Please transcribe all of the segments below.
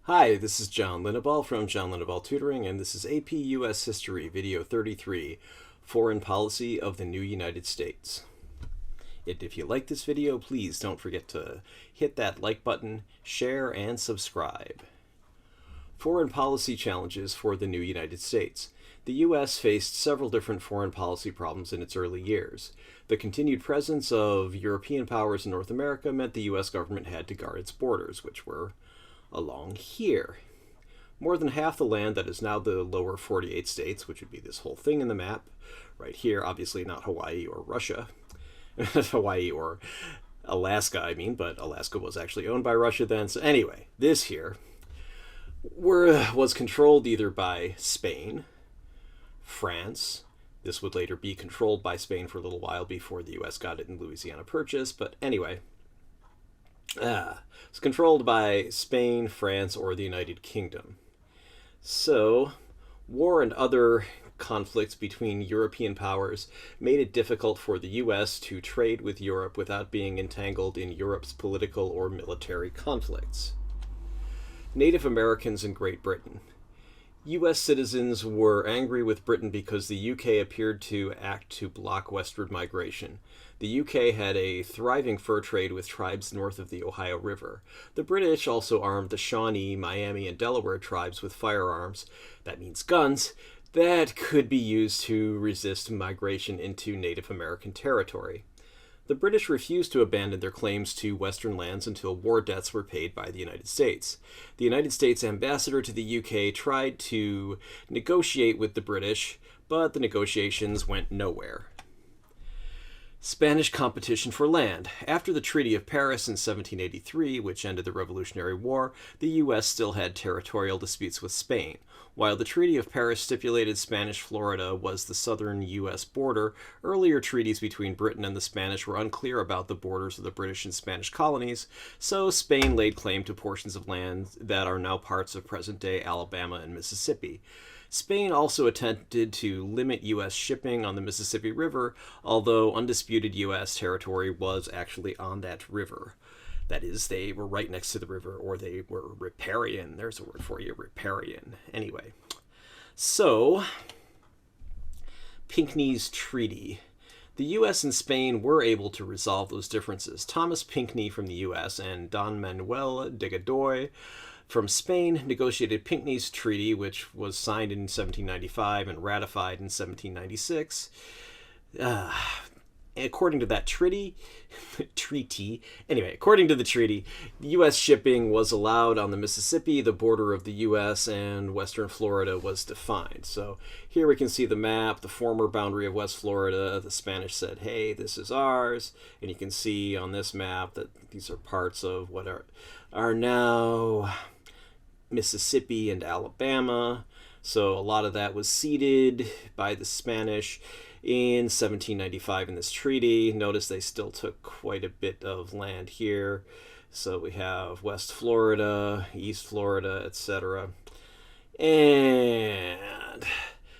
Hi, this is John Linneball from John Linneball Tutoring, and this is AP US History, Video 33, Foreign Policy of the New United States. If you like this video, please don't forget to hit that like button, share, and subscribe. Foreign policy challenges for the new United States. The U.S. faced several different foreign policy problems in its early years. The continued presence of European powers in North America meant the U.S. government had to guard its borders, which were along here. More than half the land that is now the lower 48 states, which would be this whole thing in the map, right here, obviously not Hawaii or Russia, Hawaii or Alaska, but Alaska was actually owned by Russia then. So anyway, this here was controlled either by Spain, France. This would later be controlled by Spain for a little while before the U.S. got it in Louisiana Purchase, but anyway. It's controlled by Spain, France, or the United Kingdom. So, war and other conflicts between European powers made it difficult for the U.S. to trade with Europe without being entangled in Europe's political or military conflicts. Native Americans in Great Britain. U.S. citizens were angry with Britain because the U.K. appeared to act to block westward migration. The U.K. had a thriving fur trade with tribes north of the Ohio River. The British also armed the Shawnee, Miami, and Delaware tribes with firearms, that means guns, that could be used to resist migration into Native American territory. The British refused to abandon their claims to Western lands until war debts were paid by the United States. The United States ambassador to the UK tried to negotiate with the British, but the negotiations went nowhere. Spanish competition for land. After the Treaty of Paris in 1783, which ended the Revolutionary War, the U.S. still had territorial disputes with Spain. While the Treaty of Paris stipulated Spanish Florida was the southern U.S. border, earlier treaties between Britain and the Spanish were unclear about the borders of the British and Spanish colonies, so Spain laid claim to portions of land that are now parts of present-day Alabama and Mississippi. Spain also attempted to limit U.S. shipping on the Mississippi River, although undisputed U.S. territory was actually on that river. That is, they were right next to the river, or they were riparian. There's a word for you, riparian. Anyway, so, Pinckney's Treaty. The U.S. and Spain were able to resolve those differences. Thomas Pinckney from the U.S. and Don Manuel de Godoy from Spain negotiated Pinckney's Treaty, which was signed in 1795 and ratified in 1796. According to that treaty, according to the treaty, U.S. shipping was allowed on the Mississippi, the border of the U.S., and western Florida was defined. So here we can see the map, the former boundary of West Florida. The Spanish said, hey, this is ours. And you can see on this map that these are parts of what are now Mississippi and Alabama. So a lot of that was ceded by the Spanish in 1795 in this treaty. Notice they still took quite a bit of land here. So we have West Florida, East Florida, etc. And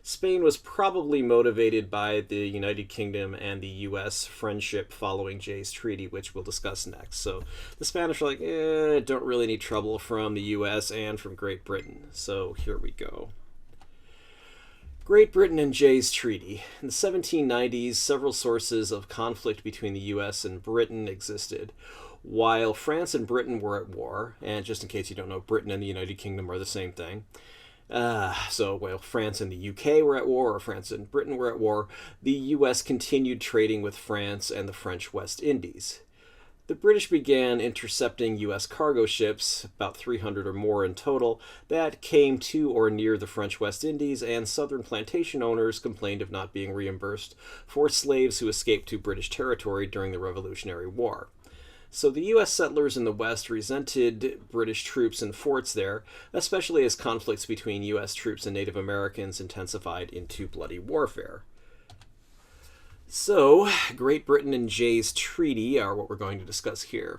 Spain was probably motivated by the United Kingdom and the U.S. friendship following Jay's Treaty, which we'll discuss next. So the Spanish are like, don't really need trouble from the U.S. and from Great Britain. So here we go. Great Britain and Jay's Treaty. In the 1790s, several sources of conflict between the U.S. and Britain existed. While France and Britain were at war, and just in case you don't know, Britain and the United Kingdom are the same thing. So while France and the UK were at war, or France and Britain were at war, the U.S. continued trading with France and the French West Indies. The British began intercepting U.S. cargo ships, about 300 or more in total, that came to or near the French West Indies, and southern plantation owners complained of not being reimbursed for slaves who escaped to British territory during the Revolutionary War. So the U.S. settlers in the West resented British troops and forts there, especially as conflicts between U.S. troops and Native Americans intensified into bloody warfare. So, Great Britain and Jay's Treaty are what we're going to discuss here.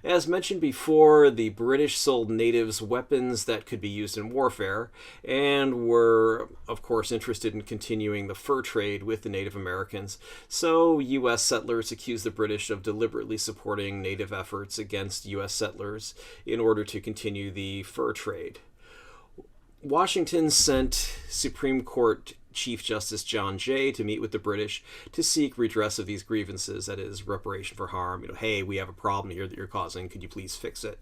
As mentioned before, the British sold natives weapons that could be used in warfare, and were, of course, interested in continuing the fur trade with the Native Americans, so U.S. settlers accused the British of deliberately supporting native efforts against U.S. settlers in order to continue the fur trade. Washington sent Supreme Court Chief Justice John Jay to meet with the British to seek redress of these grievances, that is, reparation for harm. Hey, we have a problem here that you're causing. Could you please fix it?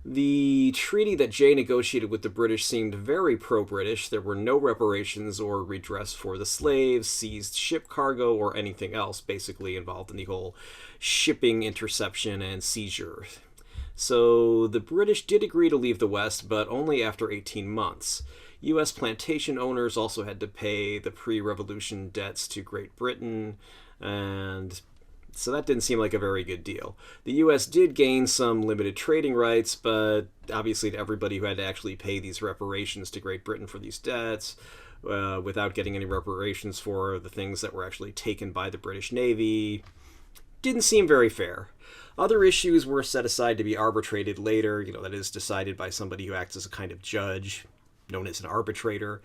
The treaty that Jay negotiated with the British seemed very pro-British. There were no reparations or redress for the slaves, seized ship cargo, or anything else basically involved in the whole shipping interception and seizure. So the British did agree to leave the West, but only after 18 months. U.S. plantation owners also had to pay the pre-revolution debts to Great Britain, and so that didn't seem like a very good deal. The U.S. did gain some limited trading rights, but obviously to everybody who had to actually pay these reparations to Great Britain for these debts, without getting any reparations for the things that were actually taken by the British Navy, didn't seem very fair. Other issues were set aside to be arbitrated later, that is, decided by somebody who acts as a kind of judge, known as an arbitrator.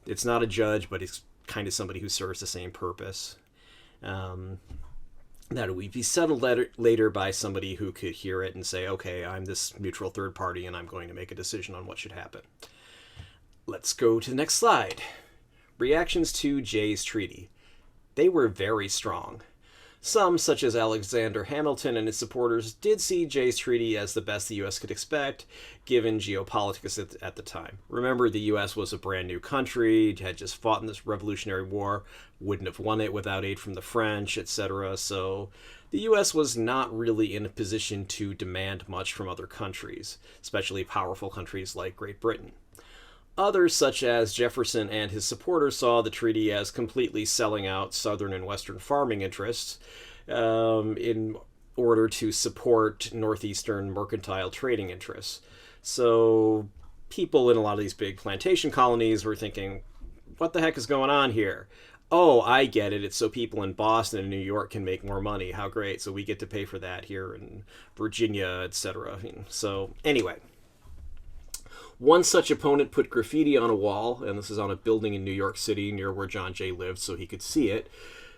It's not a judge, but it's kind of somebody who serves the same purpose. That would be settled later by somebody who could hear it and say, okay, I'm this neutral third party and I'm going to make a decision on what should happen. Let's go to the next slide. Reactions to Jay's treaty. They were very strong. Some, such as Alexander Hamilton and his supporters, did see Jay's treaty as the best the U.S. could expect, given geopolitics at the time. Remember, the U.S. was a brand new country, had just fought in this Revolutionary War, wouldn't have won it without aid from the French, etc. So the U.S. was not really in a position to demand much from other countries, especially powerful countries like Great Britain. Others, such as Jefferson and his supporters, saw the treaty as completely selling out Southern and Western farming interests in order to support Northeastern mercantile trading interests. So people in a lot of these big plantation colonies were thinking, what the heck is going on here? Oh, I get it. It's so people in Boston and New York can make more money. How great. So we get to pay for that here in Virginia, etc. So anyway. One such opponent put graffiti on a wall, and this is on a building in New York City near where John Jay lived so he could see it.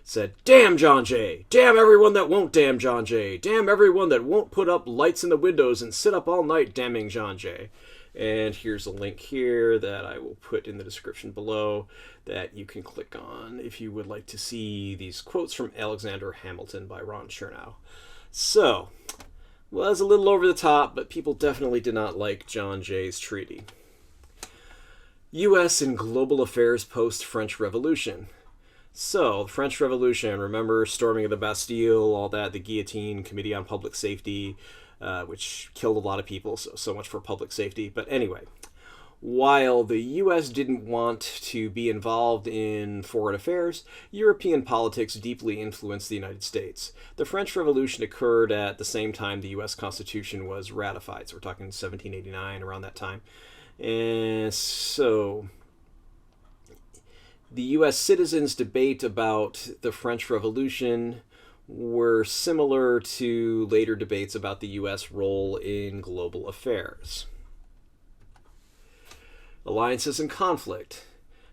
Said, "Damn John Jay! Damn everyone that won't damn John Jay! Damn everyone that won't put up lights in the windows and sit up all night damning John Jay." And here's a link here that I will put in the description below that you can click on if you would like to see these quotes from Alexander Hamilton by Ron Chernow. So, was a little over the top, but people definitely did not like John Jay's treaty. U.S. in global affairs post-French Revolution. So, the French Revolution, remember storming of the Bastille, all that, the guillotine, Committee on Public Safety, which killed a lot of people, so much for public safety. But anyway, while the U.S. didn't want to be involved in foreign affairs, European politics deeply influenced the United States. The French Revolution occurred at the same time the U.S. Constitution was ratified, so we're talking 1789, around that time. And so the U.S. citizens' debate about the French Revolution were similar to later debates about the U.S. role in global affairs. Alliances and conflict.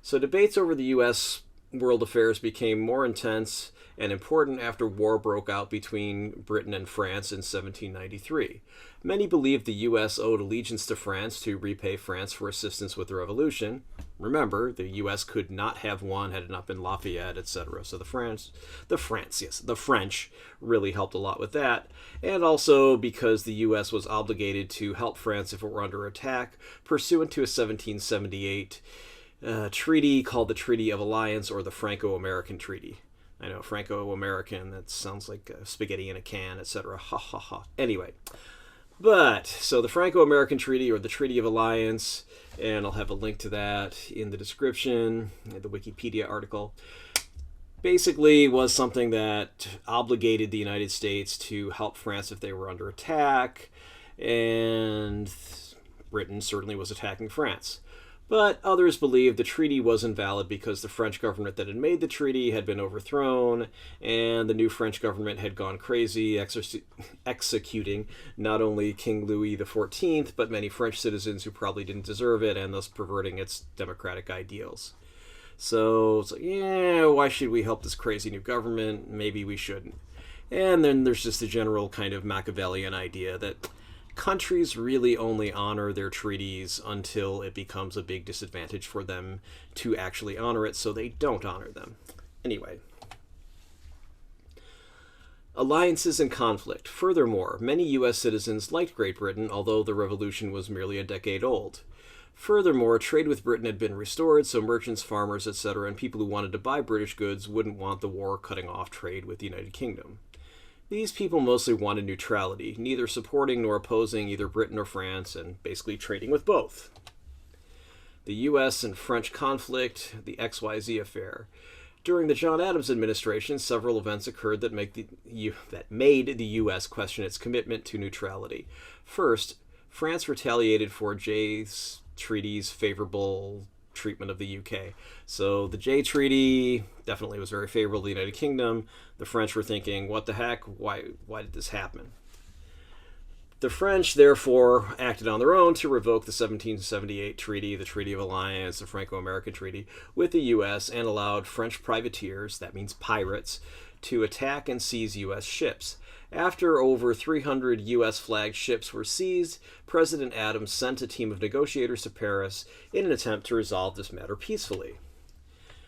So debates over the U.S. world affairs became more intense and important after war broke out between Britain and France in 1793. Many believed the U.S. owed allegiance to France to repay France for assistance with the revolution. Remember, the U.S. could not have won had it not been Lafayette, etc. So the French really helped a lot with that. And also because the U.S. was obligated to help France if it were under attack, pursuant to a 1778 treaty called the Treaty of Alliance, or the Franco-American Treaty. I know, Franco-American, that sounds like spaghetti in a can, etc. Ha ha ha. Anyway. But, so the Franco-American Treaty, or the Treaty of Alliance, and I'll have a link to that in the description, the Wikipedia article, basically was something that obligated the United States to help France if they were under attack, and Britain certainly was attacking France. But others believed the treaty was invalid because the French government that had made the treaty had been overthrown, and the new French government had gone crazy, executing not only King Louis XIV, but many French citizens who probably didn't deserve it, and thus perverting its democratic ideals. So it's like, yeah, why should we help this crazy new government? Maybe we shouldn't. And then there's just the general kind of Machiavellian idea that countries really only honor their treaties until it becomes a big disadvantage for them to actually honor it, so they don't honor them. Anyway. Alliances and conflict. Furthermore, many U.S. citizens liked Great Britain, although the revolution was merely a decade old. Furthermore, trade with Britain had been restored, so merchants, farmers, etc., and people who wanted to buy British goods wouldn't want the war cutting off trade with the United Kingdom. These people mostly wanted neutrality, neither supporting nor opposing either Britain or France, and basically trading with both. The U.S. and French conflict, the XYZ Affair. During the John Adams administration, several events occurred that made the U.S. question its commitment to neutrality. First, France retaliated for Jay's Treaty's favorable treatment of the UK. So the Jay Treaty definitely was very favorable to the United Kingdom. The French were thinking, what the heck? Why did this happen? The French, therefore, acted on their own to revoke the 1778 treaty, the Treaty of Alliance, the Franco-American Treaty, with the U.S. and allowed French privateers, that means pirates, to attack and seize U.S. ships. After over 300 U.S.-flagged ships were seized, President Adams sent a team of negotiators to Paris in an attempt to resolve this matter peacefully.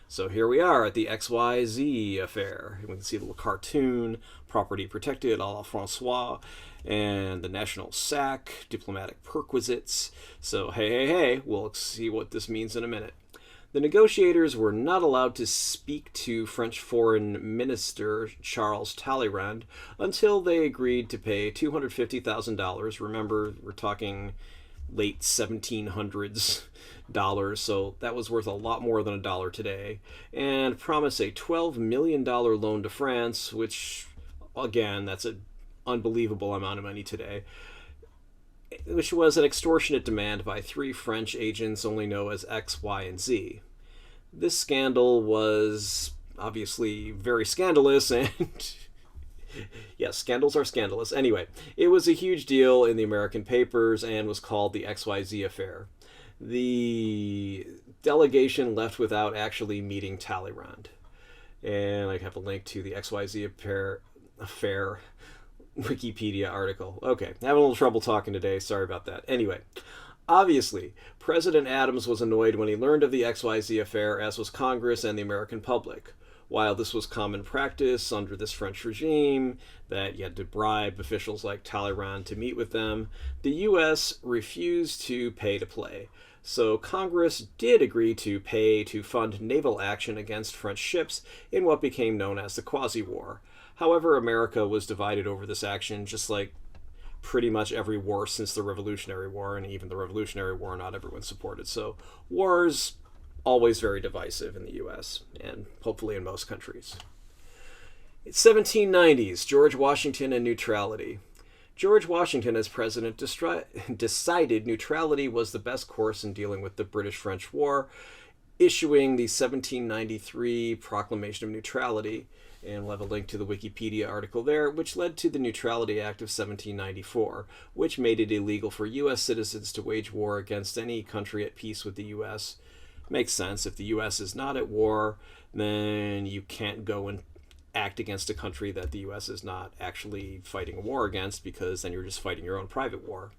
So here we are at the XYZ Affair. We can see a little cartoon, property protected, a la Francois, and the national sack, diplomatic perquisites. So hey, we'll see what this means in a minute. The negotiators were not allowed to speak to French Foreign Minister Charles Talleyrand until they agreed to pay $250,000. Remember, we're talking late 1700s dollars, so that was worth a lot more than $1 today, and promise a $12 million loan to France, which, again, that's an unbelievable amount of money today, which was an extortionate demand by 3 French agents only known as X, Y, and Z. This scandal was obviously very scandalous, and yes, scandals are scandalous. Anyway, it was a huge deal in the American papers and was called the XYZ Affair. The delegation left without actually meeting Talleyrand. And I have a link to the XYZ Affair Wikipedia article. Okay, having a little trouble talking today. Sorry about that. Anyway, obviously, President Adams was annoyed when he learned of the XYZ Affair, as was Congress and the American public. While this was common practice under this French regime, that you had to bribe officials like Talleyrand to meet with them, the U.S. refused to pay to play. So Congress did agree to pay to fund naval action against French ships in what became known as the Quasi-War. However, America was divided over this action, just like pretty much every war since the Revolutionary War, and even the Revolutionary War, not everyone supported. So wars always very divisive in the U.S. and hopefully in most countries. It's 1790s, George Washington and neutrality. George Washington, as president, decided neutrality was the best course in dealing with the British-French War, issuing the 1793 Proclamation of Neutrality, and we'll have a link to the Wikipedia article there, which led to the Neutrality Act of 1794, which made it illegal for U.S. citizens to wage war against any country at peace with the U.S. Makes sense. If the U.S. is not at war, then you can't go and act against a country that the U.S. is not actually fighting a war against, because then you're just fighting your own private war.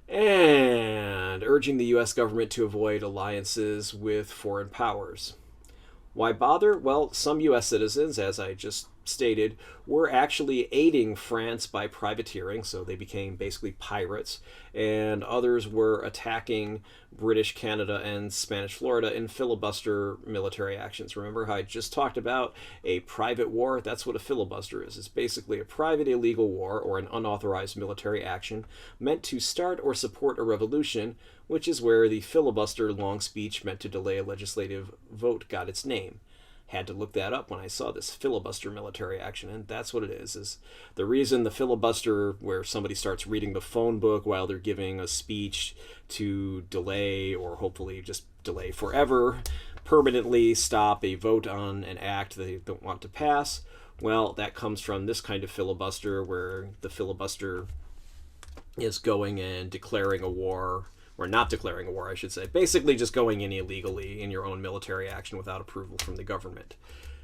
And urging the U.S. government to avoid alliances with foreign powers. Why bother? Well, some U.S. citizens, as I just stated, were actually aiding France by privateering, so they became basically pirates, and others were attacking British Canada and Spanish Florida in filibuster military actions. Remember how I just talked about a private war? That's what a filibuster is. It's basically a private illegal war, or an unauthorized military action, meant to start or support a revolution, which is where the filibuster long speech meant to delay a legislative vote got its name. Had to look that up when I saw this filibuster military action, and that's what it is the reason the filibuster, where somebody starts reading the phone book while they're giving a speech to delay, or hopefully just delay forever, permanently stop a vote on an act they don't want to pass. Well, that comes from this kind of filibuster, where the filibuster is going and declaring a war, or not declaring a war, I should say. Basically just going in illegally in your own military action without approval from the government.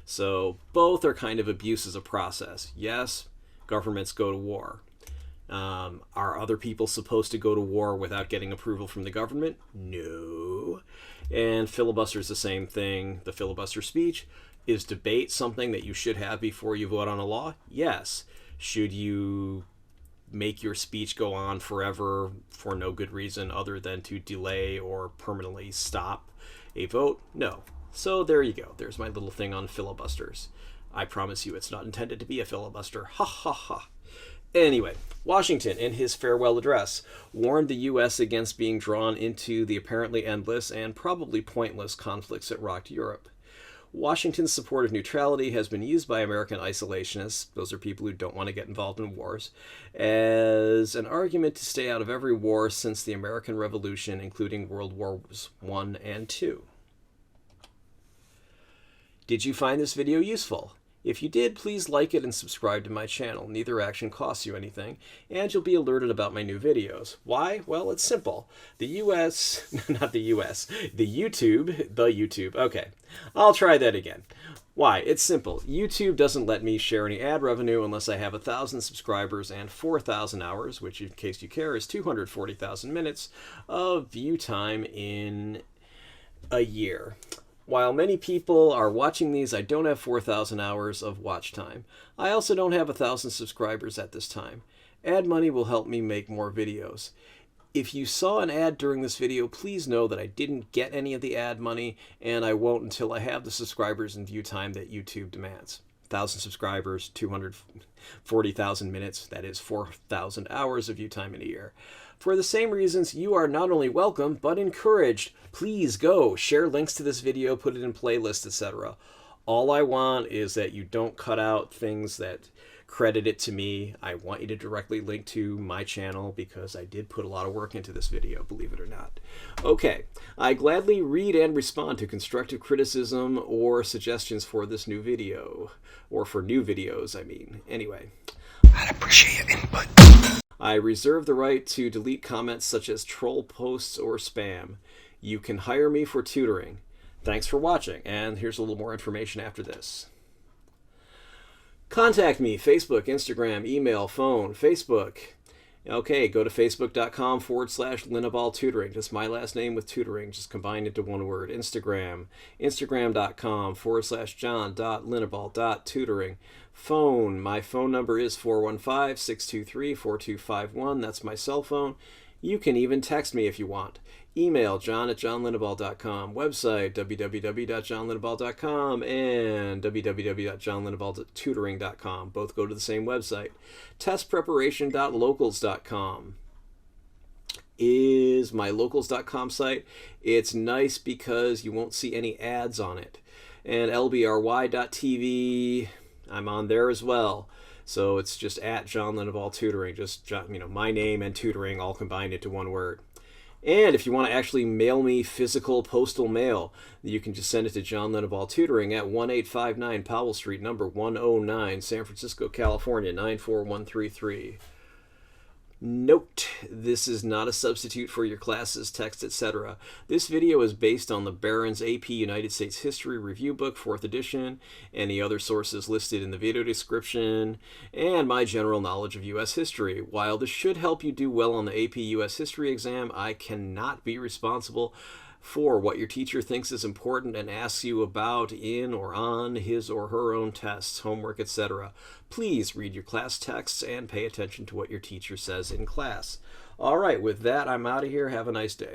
So both are kind of abuses of process. Yes, governments go to war. Are other people supposed to go to war without getting approval from the government? No. And filibuster is the same thing. The filibuster speech is debate something that you should have before you vote on a law? Yes. Should you make your speech go on forever for no good reason other than to delay or permanently stop a vote? No. So there you go. There's my little thing on filibusters. I promise you it's not intended to be a filibuster. Ha ha ha. Anyway, Washington, in his farewell address, warned the U.S. against being drawn into the apparently endless and probably pointless conflicts that rocked Europe. Washington's support of neutrality has been used by American isolationists, those are people who don't want to get involved in wars, as an argument to stay out of every war since the American Revolution, including World Wars I and II. Did you find this video useful? If you did, please like it and subscribe to my channel. Neither action costs you anything, and you'll be alerted about my new videos. Why? Well, it's simple. The YouTube, okay. I'll try that again. Why? It's simple. YouTube doesn't let me share any ad revenue unless I have 1,000 subscribers and 4,000 hours, which, in case you care, is 240,000 minutes of view time in a year. While many people are watching these, I don't have 4,000 hours of watch time. I also don't have 1,000 subscribers at this time. Ad money will help me make more videos. If you saw an ad during this video, please know that I didn't get any of the ad money, and I won't until I have the subscribers and view time that YouTube demands. 1,000 subscribers, 240,000 minutes, that is 4,000 hours of view time in a year. For the same reasons, you are not only welcome, but encouraged. Please go, share links to this video, put it in playlists, etc. All I want is that you don't cut out things that credit it to me. I want you to directly link to my channel because I did put a lot of work into this video, believe it or not. Okay, I gladly read and respond to constructive criticism or suggestions for this new video, or for new videos, I mean. Anyway, I'd appreciate your input. I reserve the right to delete comments such as troll posts or spam. You can hire me for tutoring. Thanks for watching, and here's a little more information after this. Contact me, Facebook, Instagram, email, phone, Facebook. Okay, go to facebook.com/Linabal Tutoring, just my last name with tutoring, just combined into one word. Instagram, instagram.com/John.Linabal.tutoring. Phone, my phone number is 415-623-4251. That's my cell phone. You can even text me if you want. Email, john@johnlinabal.com. Website, www.johnlinabal.com and www.johnlinabaltutoring.com. Both go to the same website. Testpreparation.locals.com is my locals.com site. It's nice because you won't see any ads on it. And lbry.tv, I'm on there as well. So it's just at John Linabal Tutoring, just my name and tutoring all combined into one word. And if you want to actually mail me physical postal mail, you can just send it to John Linabal Tutoring at 1859 Powell Street, number 109, San Francisco, California, 94133. Note, this is not a substitute for your classes, text, etc. This video is based on the Barron's AP United States History Review Book, 4th edition, any other sources listed in the video description, and my general knowledge of U.S. history. While this should help you do well on the AP U.S. History exam, I cannot be responsible for what your teacher thinks is important and asks you about in or on his or her own tests, homework, etc. Please read your class texts and pay attention to what your teacher says in class. All right, with that, I'm out of here. Have a nice day.